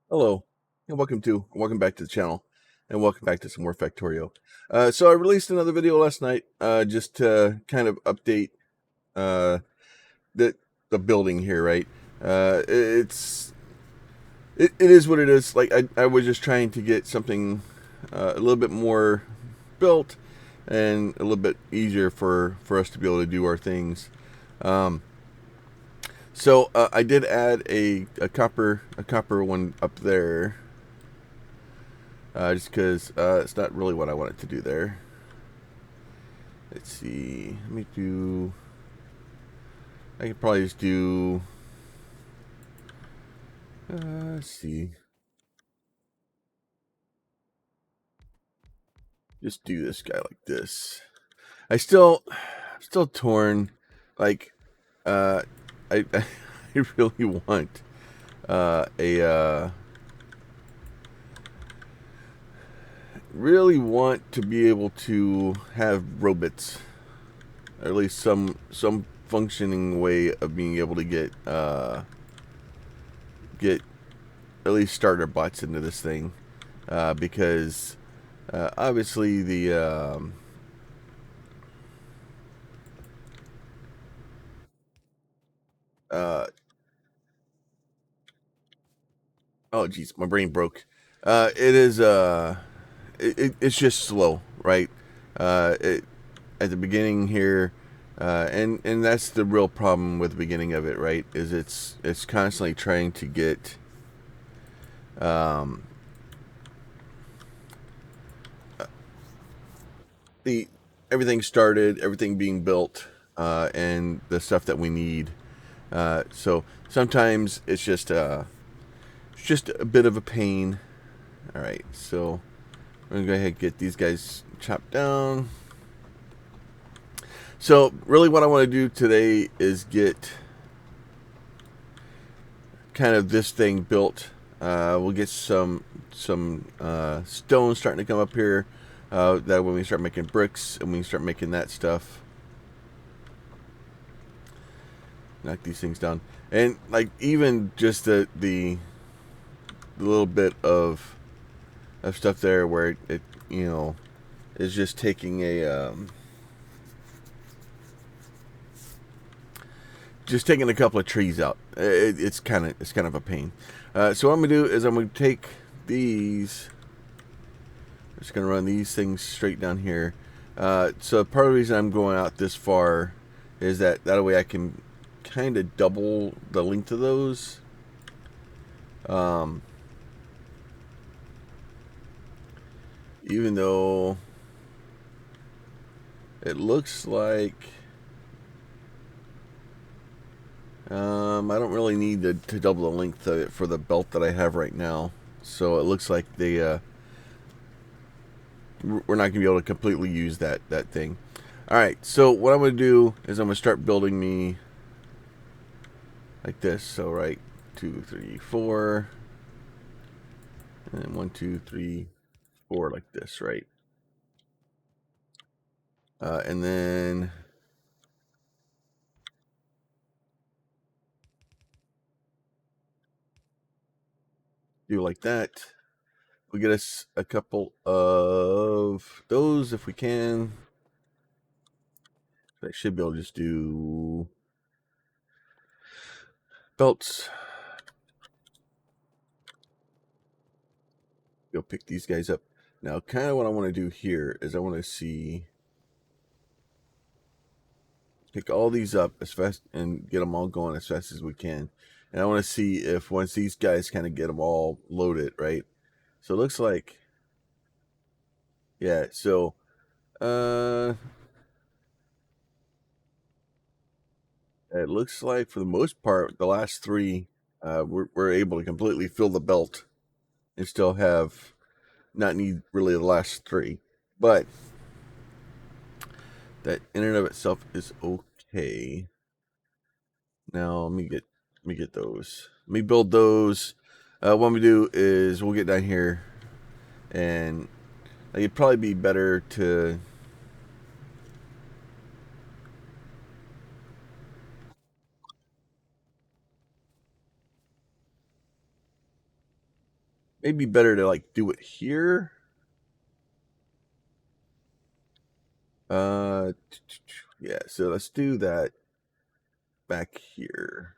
Hello, and welcome back to the channel, and welcome back to some more Factorio. So I released another video last night, just to kind of update uh, the the building here. Right, it is what it is. Like I was just trying to get something a little bit more built and a little bit easier for us to be able to do our things. Um, so I did add a copper one up there. Just because it's not really what I wanted to do there. Let's see. Let me do. I could probably just do. Let's see. Just do this guy like this. I'm still torn. Like, I I really want a really want to be able to have robots, or at least some functioning way of being able to get at least starter bots into this thing, because obviously the uh, oh geez, my brain broke. It is it's just slow, right? It at the beginning here, and that's the real problem with the beginning of it, right? Is it's constantly trying to get um, the everything started, everything being built, and the stuff that we need. So sometimes it's just a bit of a pain. All right, so I'm gonna go ahead and get these guys chopped down. So really, what I want to do today is get kind of this thing built. We'll get some stone starting to come up here. That when we start making bricks and we start making that stuff, knock these things down. And like even just the little bit of stuff there where it is just taking a couple of trees out. It's kind of a pain. So what I'm gonna do is I'm gonna take these. I'm just gonna run these things straight down here. So part of the reason I'm going out this far is that way I can kind of double the length of those. Even though it looks like I don't really need to double the length of it for the belt that I have right now. So it looks like we're not going to be able to completely use that thing. All right, so what I'm going to do is I'm going to start building me like this. So right, 2, 3, 4, and 1, 2, 3, 4, like this, right? And then do like that. We'll get us a couple of those if we can. I should be able to just do belts. Go pick these guys up. Now, kind of what I want to do here is I want to pick all these up as fast and get them all going as fast as we can. And I want to see if once these guys kind of get them all loaded, right? So it looks like, yeah. So, it looks like for the most part, the last three, we're able to completely fill the belt and still have not need really the last three, but that in and of itself is okay. Now let me get those. Let me build those. What we do is we'll get down here, and like, it'd probably be better to. maybe better to like do it here. Yeah, so let's do that back here.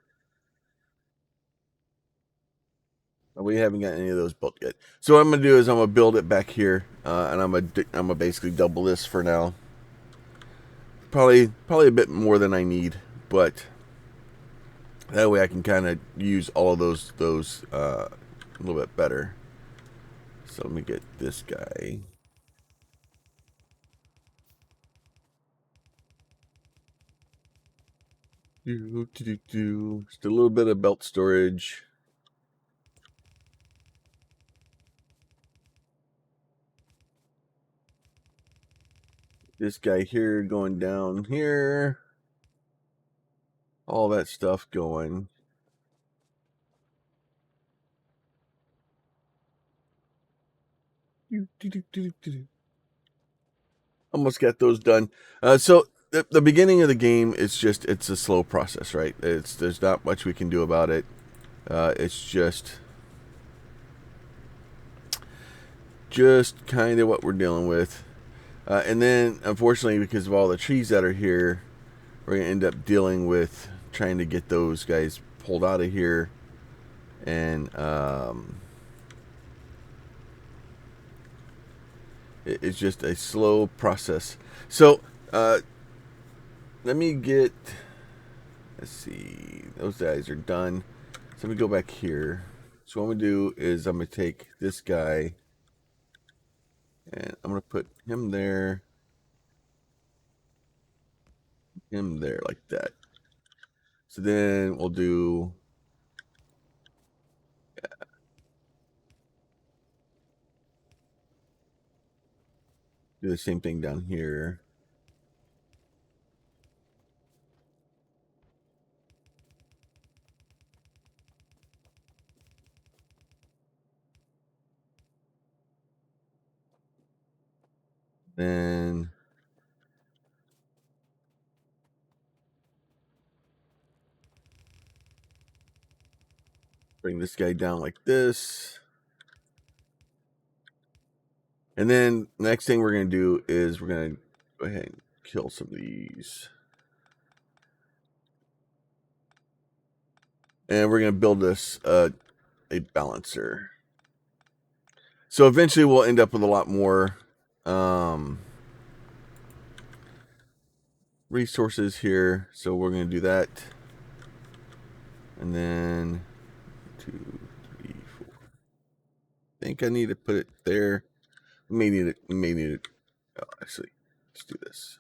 We haven't got any of those built yet. So what I'm gonna do is I'm gonna build it back here, and I'm gonna basically double this for now. Probably a bit more than I need, but that way I can kind of use all of those a little bit better. So let me get this guy. Just a little bit of belt storage. This guy here going down here. All that stuff going. Almost got those done. So the beginning of the game is just, it's a slow process, right? There's not much we can do about it. It's just kind of what we're dealing with. And then, unfortunately, because of all the trees that are here, we're going to end up dealing with trying to get those guys pulled out of here. And it's just a slow process. So, let me get... Let's see. Those guys are done. So let me go back here. So what I'm going to do is I'm going to take this guy and I'm going to put him there, like that. So then we'll do the same thing down here. Then bring this guy down like this. And then the next thing we're going to do is we're going to go ahead and kill some of these. And we're going to build this a balancer. So eventually we'll end up with a lot more resources here. So we're going to do that. And then 2, 3, 4. I think I need to put it there. We may need it. Oh, actually, let's do this.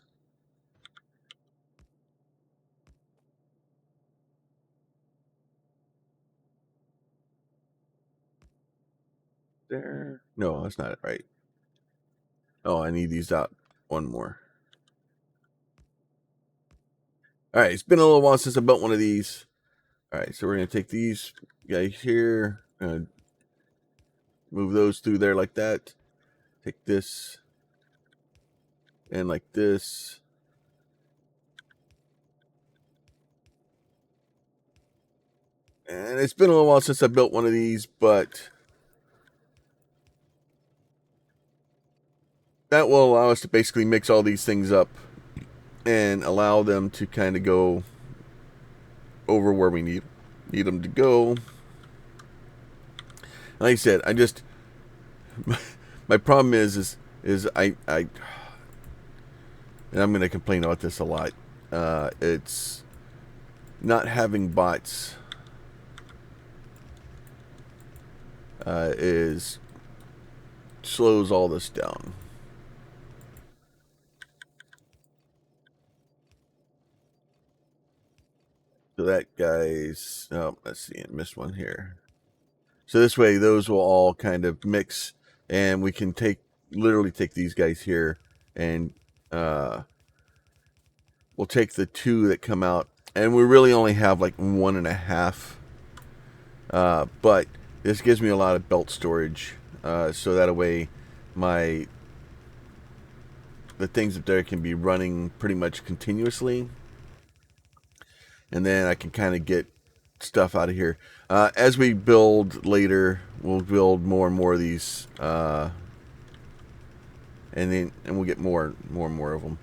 There. No, that's not it, right? Oh, I need these out. One more. All right, it's been a little while since I built one of these. All right, so we're going to take these guys here. Move those through there like that. Take this and like this. And it's been a little while since I built one of these, but that will allow us to basically mix all these things up and allow them to kind of go over where we need them to go. Like I said, I just my problem is I and I'm going to complain about this a lot. It's not having bots is slows all this down. So that guy's, oh, let's see, I missed one here. So this way, those will all kind of mix, and we can literally take these guys here, and we'll take the 2 that come out, and we really only have like 1.5. But this gives me a lot of belt storage, so that way the things up there can be running pretty much continuously. And then I can kind of get stuff out of here. As we build later, we'll build more and more of these, and we'll get more and more of them.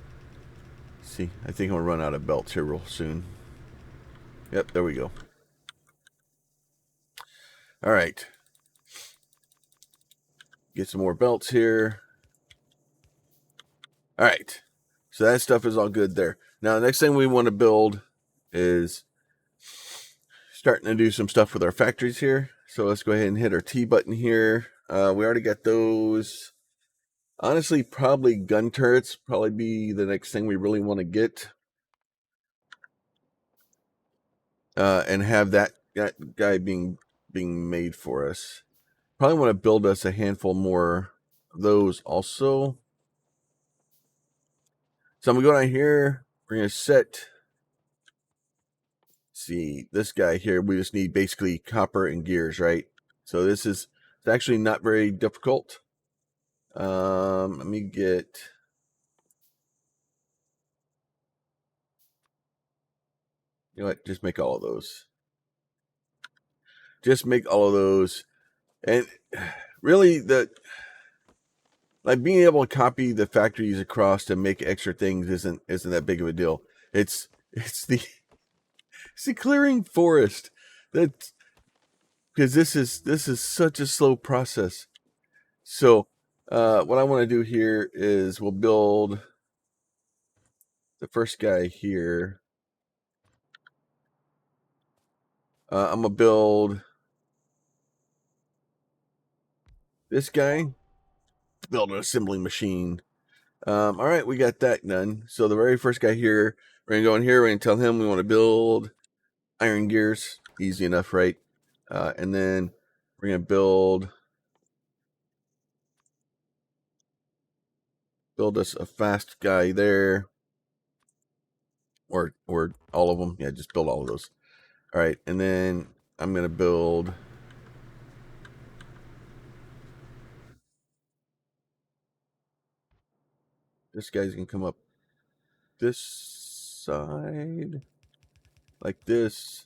See, I think I'm gonna run out of belts here real soon. Yep, there we go. All right, get some more belts here. All right, so that stuff is all good there. Now, the next thing we want to build is starting to do some stuff with our factories here. So let's go ahead and hit our T button here. We already got those. Honestly, probably gun turrets probably be the next thing we really want to get. And have that guy being made for us. Probably want to build us a handful more of those also. So I'm going to go down here. We're going to set, see, this guy here. We just need basically copper and gears, right? So this is, it's actually not very difficult. Let me get, you know what, just make all of those. Just make all of those. And really, like being able to copy the factories across to make extra things isn't that big of a deal. It's the clearing forest that, because this is such a slow process. So what I want to do here is we'll build the first guy here. I'm gonna build this guy. Build an assembling machine. All right, we got that done. So the very first guy here, we're gonna go in here. We're gonna tell him we want to build iron gears. Easy enough, right? And then we're gonna build us a fast guy there, or all of them. Yeah, just build all of those. All right, and then I'm gonna build this guy's gonna come up this side like this,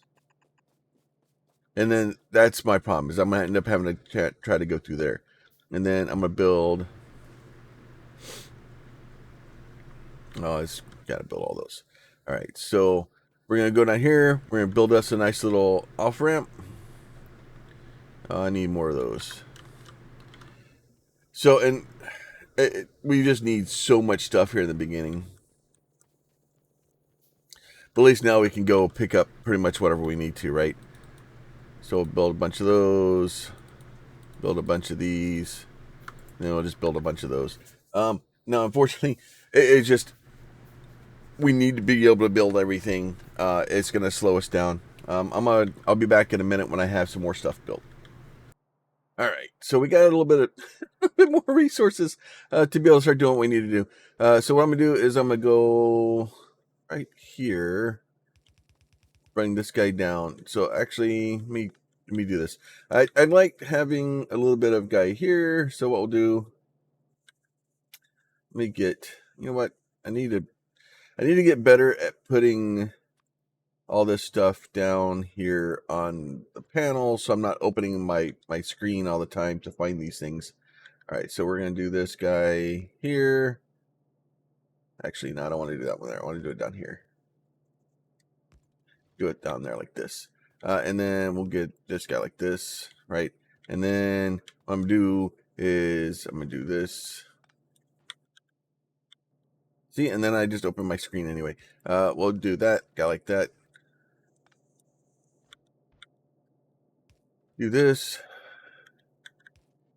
and then that's my problem, is I'm gonna end up having to try to go through there, and then I'm gonna build. Oh, it's gotta build all those. All right, so we're gonna go down here. We're gonna build us a nice little off ramp. I need more of those. So, and we just need so much stuff here in the beginning. But at least now we can go pick up pretty much whatever we need to, right? So we'll build a bunch of those, build a bunch of these, and then we'll just build a bunch of those. Now, unfortunately, it's just, we need to be able to build everything. It's going to slow us down. I'll be back in a minute when I have some more stuff built. All right, so we got a little bit more resources to be able to start doing what we need to do. So what I'm gonna do is I'm gonna go right here, bring this guy down. So actually, let me do this. I like having a little bit of guy here. So what we'll do, let me get, you know what, I need to get better at putting all this stuff down here on the panel, so I'm not opening my screen all the time to find these things. All right, so we're gonna do this guy here. Actually, no, I don't want to do that one there. I want to do it down here. Do it down there like this. And then we'll get this guy like this, right? And then what I'm gonna do is I'm gonna do this. See, and then I just open my screen anyway. We'll do that guy like that. Do this.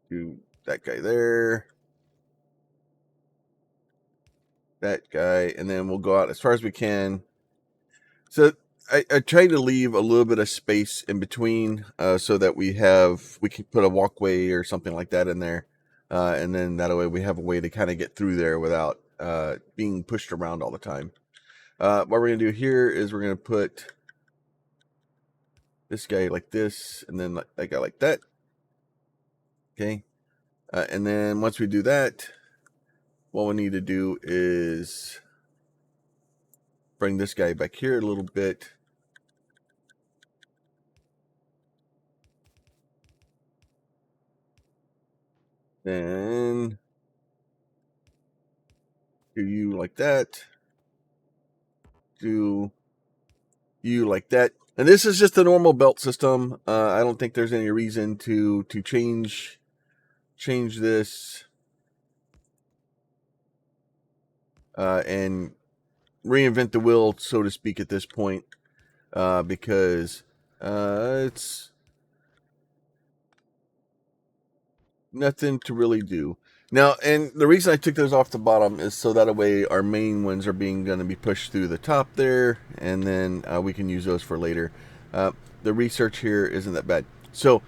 Do that guy there. That guy, and then we'll go out as far as we can. So I try to leave a little bit of space in between, so that we can put a walkway or something like that in there, and then that way we have a way to kind of get through there without being pushed around all the time. What we're gonna do here is we're gonna put this guy like this, and then that guy like that. Okay, and then once we do that, what we need to do is bring this guy back here a little bit. Then do you like that. Do you like that. And this is just a normal belt system. I don't think there's any reason to change this and reinvent the wheel, so to speak, at this point, because it's nothing to really do. Now, and the reason I took those off the bottom is so that way our main ones are going to be pushed through the top there, and then we can use those for later. The research here isn't that bad. So,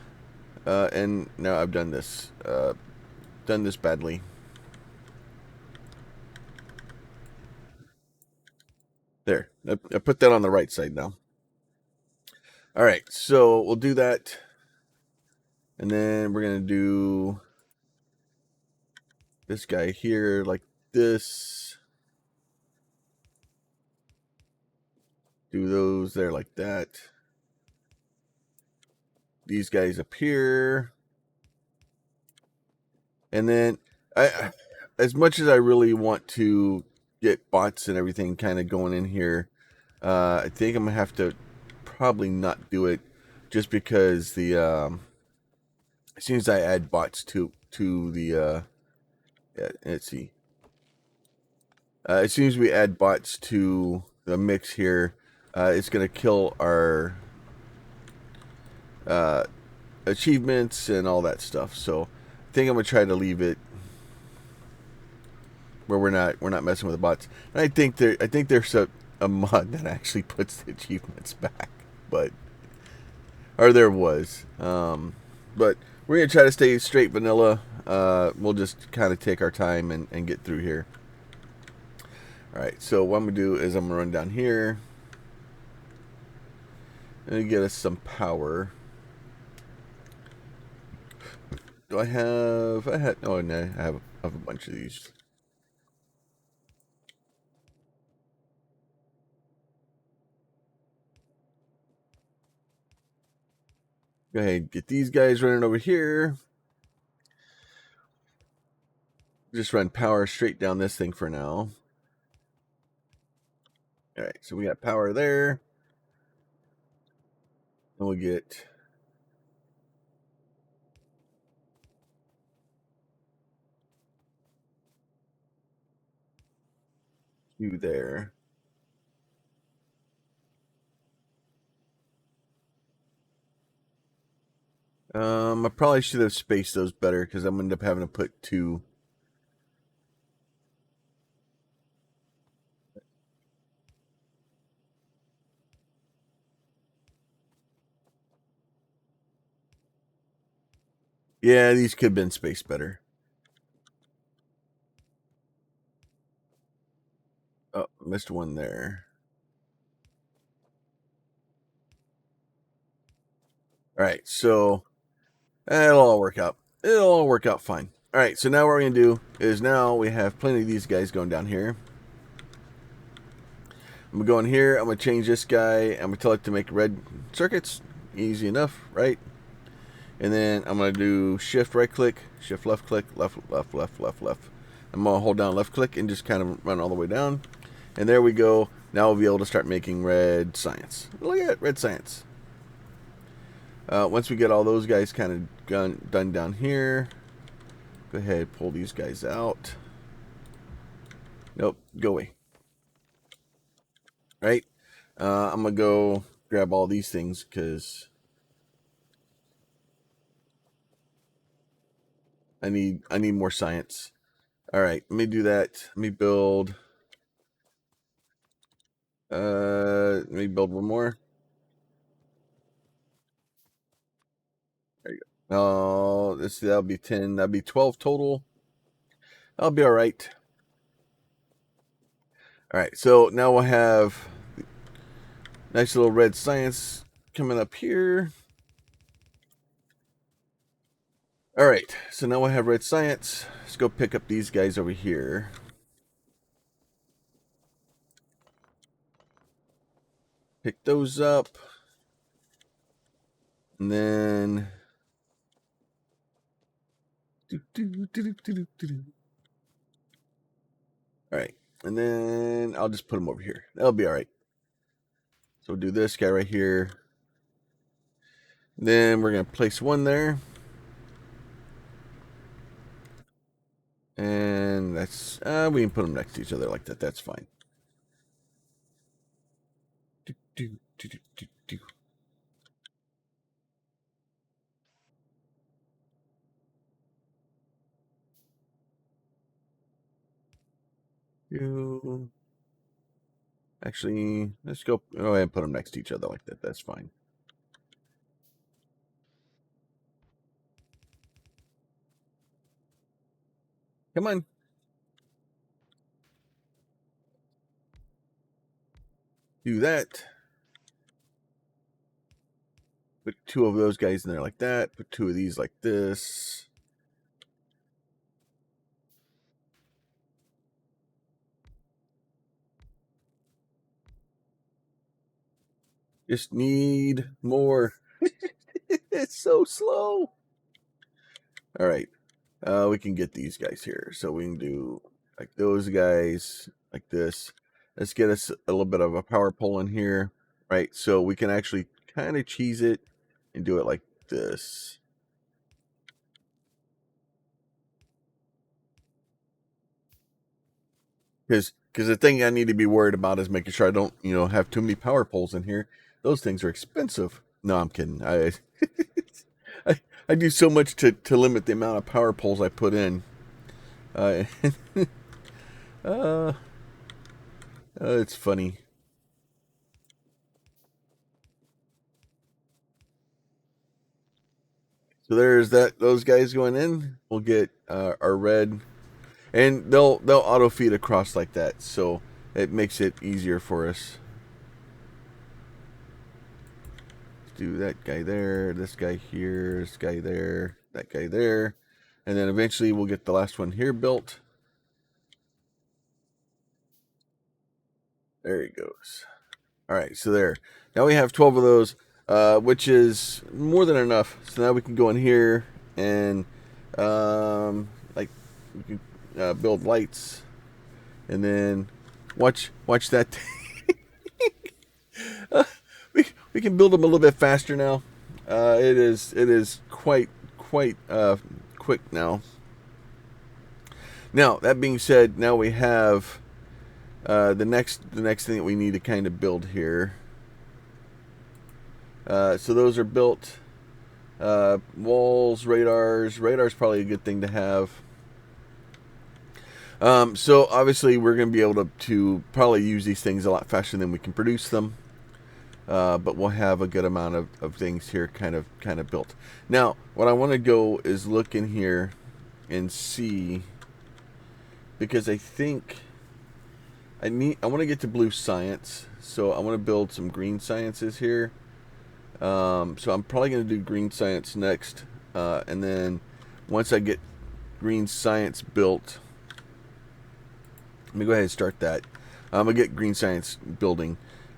and now I've done this badly. There, I put that on the right side now. All right, so we'll do that, and then we're gonna do this guy here like this. Do those there like that. These guys up here, and then as much as I really want to get bots and everything kind of going in here, I think I'm gonna have to probably not do it, just because the as soon as I add bots to the yeah, let's see. As soon as we add bots to the mix here, it's going to kill our achievements and all that stuff. So I think I'm going to try to leave it where we're not messing with the bots. And I think there's a mod that actually puts the achievements back, but there was. But we're going to try to stay straight vanilla. We'll just kind of take our time and get through here. Alright, so what I'm going to do is I'm going to run down here and get us some power. Do I have... oh, no, I have a bunch of these. Go ahead, get these guys running over here. Just run power straight down this thing for now. Alright, so we got power there. And we'll get... you there. I probably should have spaced those better, because I'm going to end up having to put two. Yeah, these could have been spaced better. Oh, missed one there. Alright, so it'll all work out. It'll all work out fine. Alright, so now what we're going to do is now we have plenty of these guys going down here. I'm going to go in here. I'm going to change this guy. I'm going to tell it to make red circuits. Easy enough, right? And then I'm going to do shift right click, shift left click, left. I'm going to hold down left click and just kind of run all the way down. And there we go. Now we'll be able to start making red science. Look at it, red science. Once we get all those guys kind of done down here, go ahead, pull these guys out. Nope, go away. Right? I'm going to go grab all these things because I need more science. All right, let me do that. Let me build one more. There you go. Oh, that'll be 10. That'll be 12 total. I'll be all right. All right, so now we'll have nice little red science coming up here. All right, so now we'll have red science. Let's go pick up these guys over here. Pick those up. And then All right, and then I'll just put them over here. That'll be all right. So we'll do this guy right here. Then we're gonna place one there, and that's we can put them next to each other like that. That's fine. Actually, let's go ahead and put them next to each other like that. That's fine. Come on. Do that. Put two of those guys in there like that. Put two of these like this. Just need more. It's so slow. All right. We can get these guys here. So we can do like those guys like this. Let's get us a little bit of a power pole in here. Right. So we can actually kind of cheese it and do it like this. Because the thing I need to be worried about is making sure I don't, have too many power poles in here. Those things are expensive. No, I'm kidding. I, I do so much to limit the amount of power poles I put in. It's funny. So there's those guys going in. We'll get our red, and they'll auto feed across like that, so it makes it easier for us. Let's do that guy there, this guy here, this guy there, that guy there, and then eventually we'll get the last one here built. There he goes. All right, so there. Now we have 12 of those, which is more than enough. So now we can go in here and like we can build lights, and then watch that. We can build them a little bit faster now. It is quite quick now. Now that being said, now we have the next thing that we need to kind of build here. So those are built. Walls, radars. Radar's probably a good thing to have. So obviously we're going to be able to probably use these things a lot faster than we can produce them. But we'll have a good amount of things here kind of built. Now, what I want to go is look in here and see, because I think I want to get to blue science, so I want to build some green sciences here. So I'm probably going to do green science next, and then once I get green science built, let me go ahead and start that. I'm going to get green science building.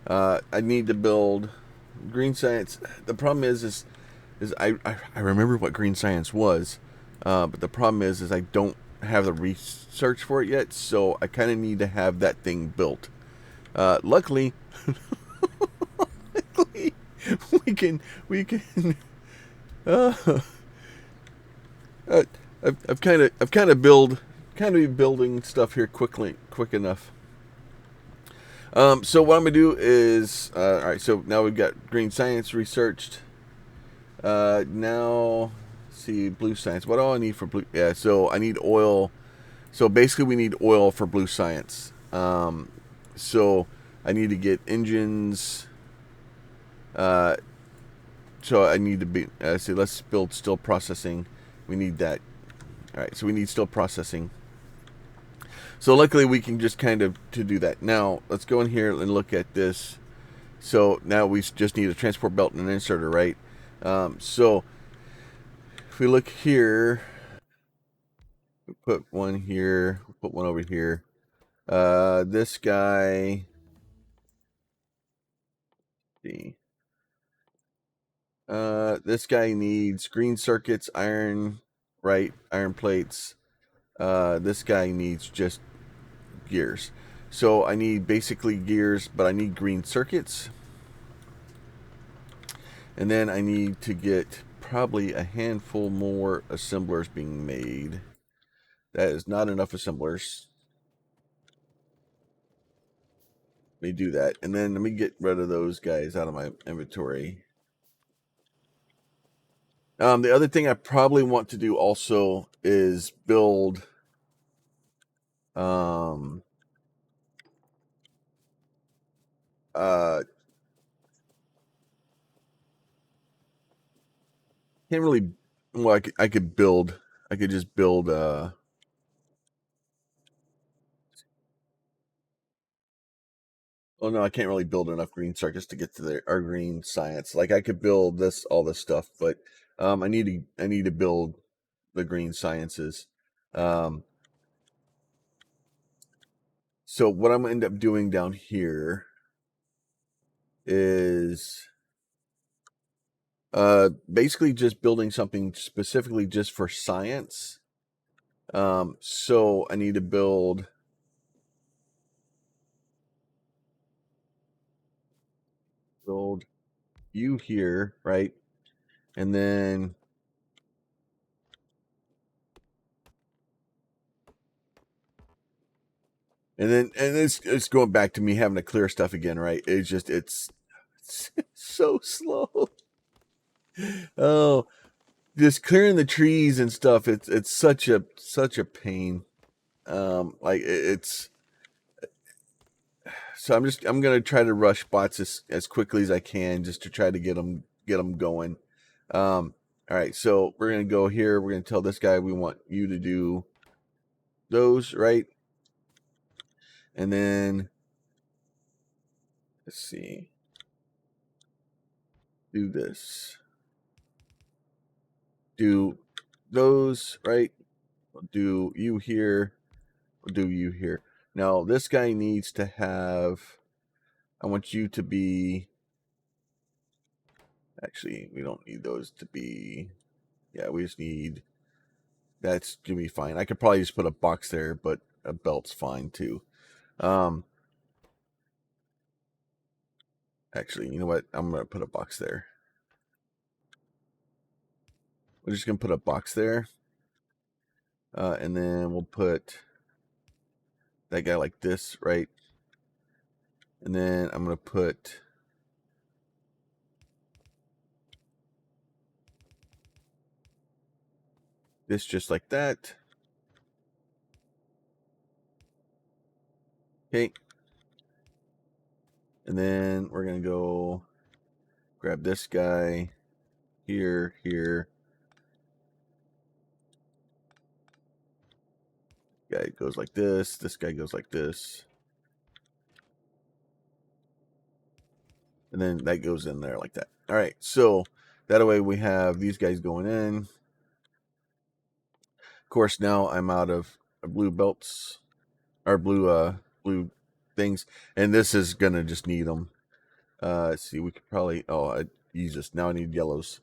I need to build green science. The problem is I remember what green science was, but the problem is I don't have the research for it yet, so I kind of need to have that thing built. Luckily, we can. I've kind of building stuff here quick enough. So what I'm gonna do is, all right. So now we've got green science researched. Now, see blue science. What do I need for blue? Yeah, so I need oil. So basically, we need oil for blue science. So I need to get engines. So I need to be. See, let's build still processing. We need that. All right. So we need still processing. So luckily we can just kind of to do that. Now let's go in here and look at this. So now we just need a transport belt and an inserter, right? So if we look here, we put one here, put one over here. This guy, this guy needs green circuits, iron, right? Iron plates. This guy needs just gears. So I need basically gears, but I need green circuits. And then I need to get probably a handful more assemblers being made. That is not enough assemblers. Let me do that. And then let me get rid of those guys out of my inventory. The other thing I probably want to do also is build um, uh, can't really, well, I could build, I could just build, oh no, I can't really build enough green circuits to get to our green science. Like I could build all this stuff, but I need to build the green sciences. Um, so what I'm gonna end up doing down here is basically just building something specifically just for science. So I need to build you here, right? And then and it's going back to me having to clear stuff again, right? It's so slow. Oh, just clearing the trees and stuff. It's such a pain. Like it's so I'm gonna try to rush bots as quickly as I can just to try to get them going. All right, so we're gonna go here. We're gonna tell this guy we want you to do those, right? And then let's see, do this, do those, right? We'll do you here. We'll do you here. Now this guy needs to have. I want you to be. Actually, we don't need those to be. Yeah, we just need. That's gonna be fine. I could probably just put a box there, but a belt's fine too. Um, actually, you know what? I'm gonna put a box there. We're just gonna put a box there, and then we'll put that guy like this, right? And then I'm gonna put this just like that. Okay. And then we're gonna go grab this guy here, here. Guy goes like this. This guy goes like this. And then that goes in there like that. All right, so that way we have these guys going in. Of course, now I'm out of blue belts or blue things, and this is gonna just need them. Let's see, we could probably. Oh, I use this now. I need yellows.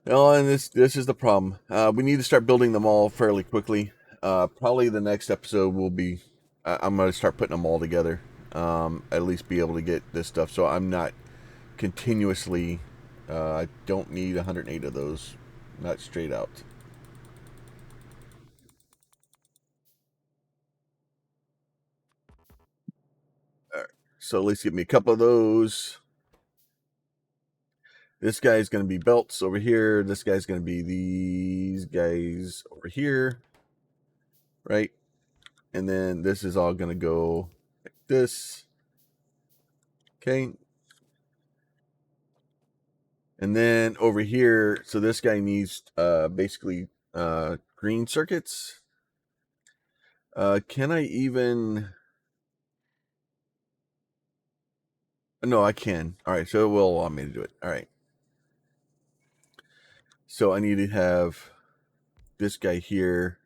Oh, and this is the problem. We need to start building them all fairly quickly. Probably the next episode will be. I'm gonna start putting them all together. At least be able to get this stuff, so I'm not continuously. I don't need 108 of those, not straight out. All right, so at least get me a couple of those. This guy's going to be belts over here. This guy's going to be these guys over here, right? And then this is all going to go like this. Okay. And then over here, so this guy needs basically green circuits. Can I even? No, I can. All right, so it will allow me to do it. All right. So I need to have this guy here,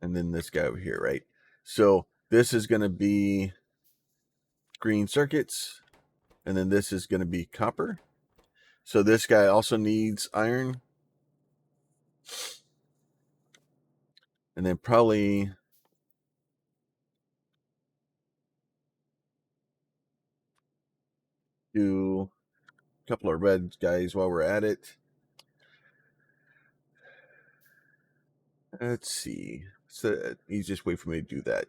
and then this guy over here, right? So this is going to be green circuits, and then this is going to be copper. So this guy also needs iron. And then probably do a couple of red guys while we're at it. Let's see. So easiest way for me to do that.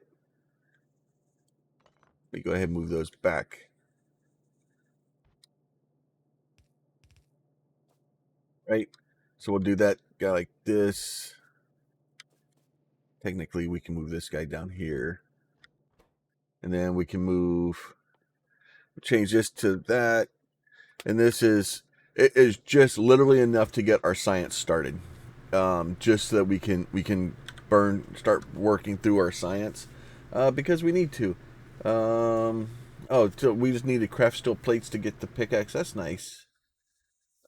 Let me go ahead and move those back. Right? So we'll do that guy like this. Technically, we can move this guy down here. And then we can move, change this to that. And this is, it is just literally enough to get our science started. Just so that we can start working through our science. Because we need to. Oh, so we just need to craft steel plates to get the pickaxe. That's nice.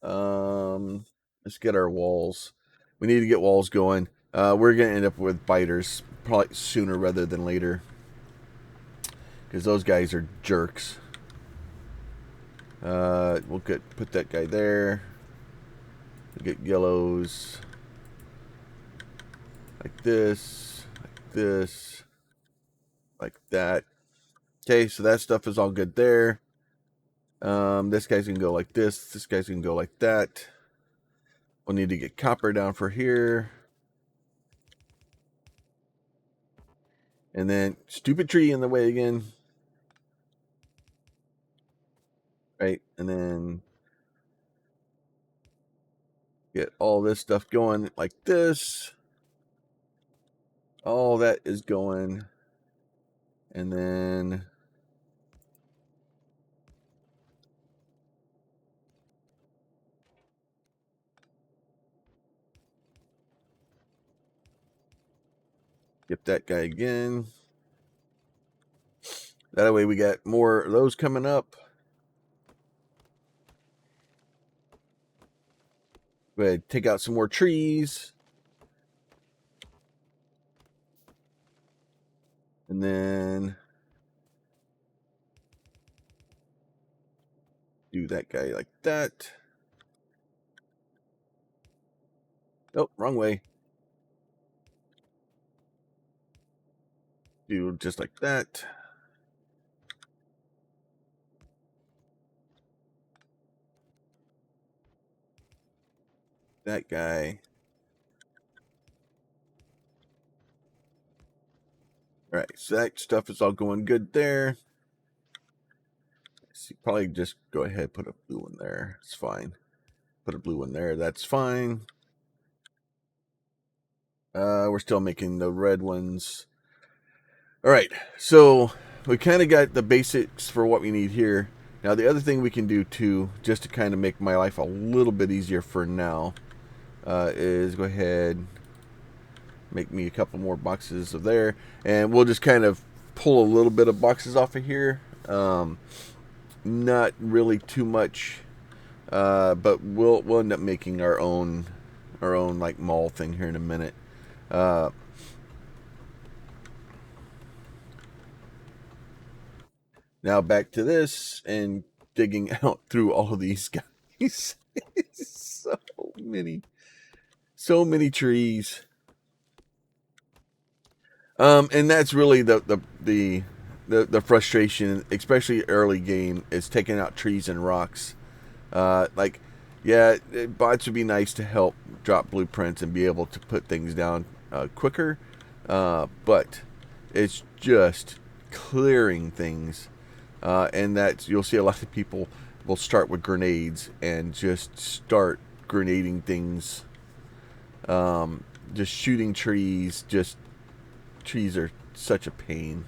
Let's get our walls. We need to get walls going. We're gonna end up with biters probably sooner rather than later, because those guys are jerks. We'll put that guy there. We'll get yellows like this, like that. Okay, so that stuff is all good there. This guy's gonna go like this. This guy's gonna go like that. We'll need to get copper down for here. And then stupid tree in the way again. Right? And then get all this stuff going like this. All that is going. And then get that guy again. That way we got more of those coming up. Go ahead, take out some more trees. And then do that guy like that. Oh, wrong way. Do just like that. That guy. All right, so that stuff is all going good there. So probably just go ahead, put a blue one there. It's fine. Put a blue one there. That's fine. We're still making the red ones. All right, so we kind of got the basics for what we need here. Now, the other thing we can do too, just to kind of make my life a little bit easier for now, is go ahead, make me a couple more boxes of there, and we'll just kind of pull a little bit of boxes off of here. Not really too much, but we'll end up making our own like mall thing here in a minute. Now back to this and digging out through all of these guys. So many trees. And that's really the frustration, especially early game, is taking out trees and rocks. Like, yeah, bots would be nice to help drop blueprints and be able to put things down quicker, but it's just clearing things, and that you'll see a lot of people will start with grenades and just start grenading things, just shooting trees. Just trees are such a pain.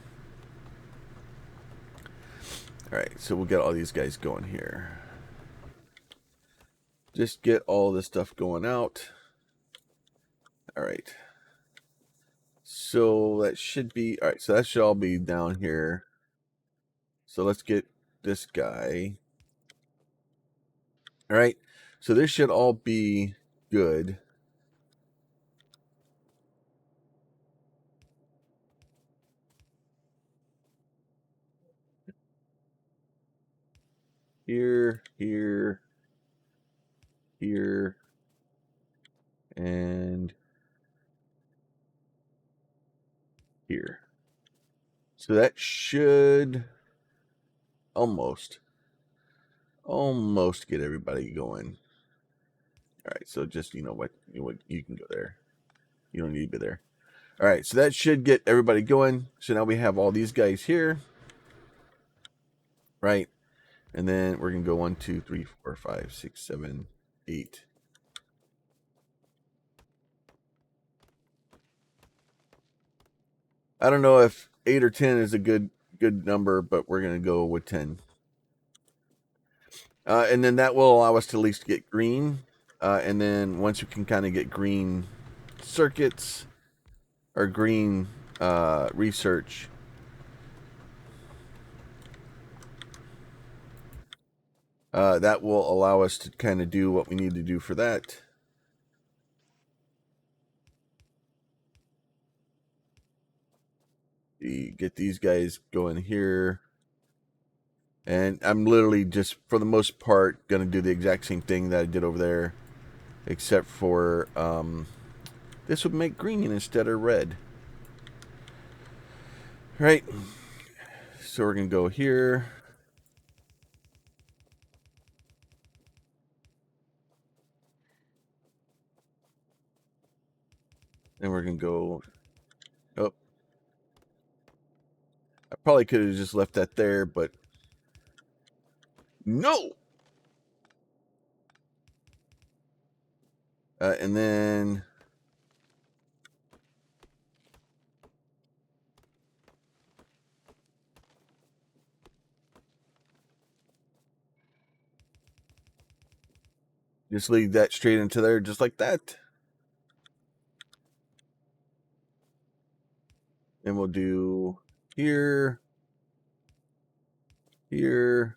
All right, so we'll get all these guys going here. Just get all this stuff going out. All right. So that should be, all right, so that should all be down here. So let's get this guy. All right. So this should all be good. Here, here, and here. So that should almost get everybody going. All right, so just you know what, you can go there. You don't need to be there. All right, so that should get everybody going. So now we have all these guys here, right? And then we're gonna go 1, 2, 3, 4, 5, 6, 7, 8. I don't know if 8 or 10 is a good number, but we're gonna go with 10. And then that will allow us to at least get green. And then once we can kind of get green circuits or green research, that will allow us to kind of do what we need to do for that. Get these guys going here. And I'm literally just, for the most part, going to do the exact same thing that I did over there. Except for, this would make green instead of red. Right. So we're going to go here. Then we're going to go... Oh. I probably could have just left that there, but... No! And then... just lead that straight into there, just like that. And we'll do here, here,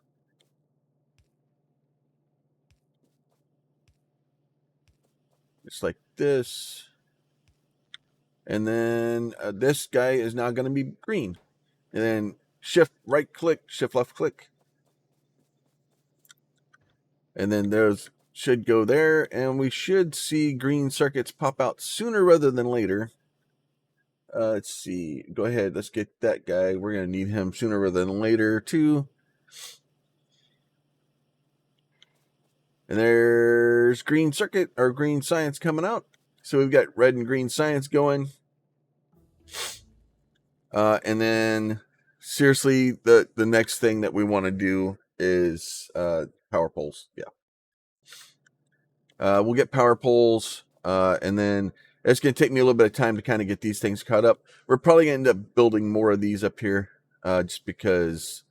just like this. And then this guy is now going to be green. And then shift right click, shift left click. And then those should go there. And we should see green circuits pop out sooner rather than later. Let's see. Go ahead. Let's get that guy. We're going to need him sooner rather than later too. And there's green circuit or green science coming out. So we've got red and green science going. And then seriously, the next thing that we want to do is power poles. Yeah. We'll get power poles, and then it's going to take me a little bit of time to kind of get these things caught up. We're probably going to end up building more of these up here, just because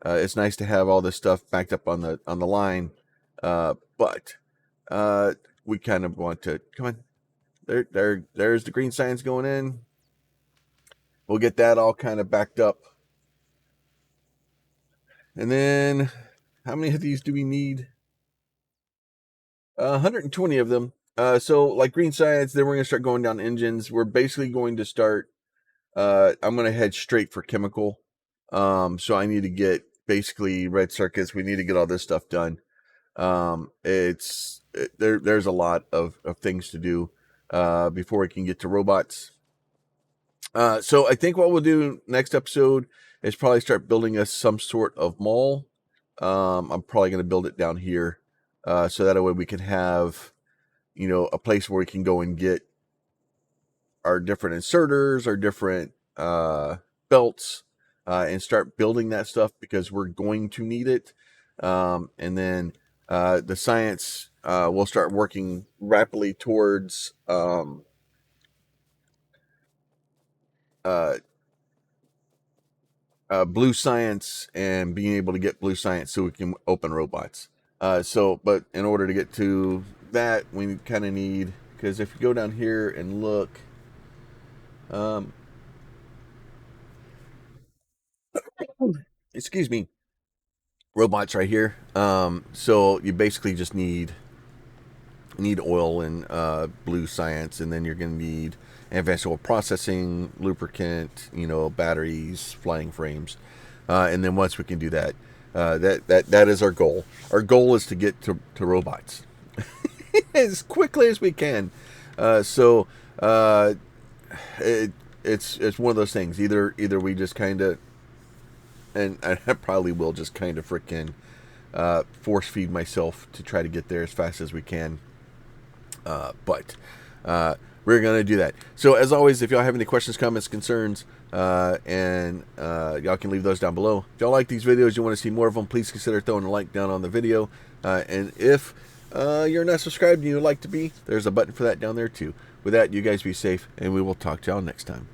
it's nice to have all this stuff backed up on the line. But we kind of want to come on. There's the green signs going in. We'll get that all kind of backed up. And then how many of these do we need? 120 of them. So like green science, then we're going to start going down engines. We're basically going to start, I'm going to head straight for chemical. So I need to get basically red circuits. We need to get all this stuff done. There's a lot of things to do, before we can get to robots. So I think what we'll do next episode is probably start building us some sort of mall. I'm probably going to build it down here. So that way we can have, a place where we can go and get our different inserters, our different belts, and start building that stuff because we're going to need it. And then the science will start working rapidly towards blue science and being able to get blue science so we can open robots. But in order to get to that, we kind of need, because if you go down here and look, excuse me, robots right here. So you basically just need oil and blue science, and then you're going to need advanced oil processing, lubricant, batteries, flying frames, and then once we can do that, that is our goal. Our goal is to get to robots as quickly as we can. So it's one of those things. Either we just kind of, and I probably will just kind of freaking force feed myself to try to get there as fast as we can. But we're going to do that. So as always, if y'all have any questions, comments, concerns, and y'all can leave those down below. If y'all like these videos, you want to see more of them, please consider throwing a like down on the video. And if you're not subscribed and you would like to be, there's a button for that down there too. With that, you guys be safe, and we will talk to y'all next time.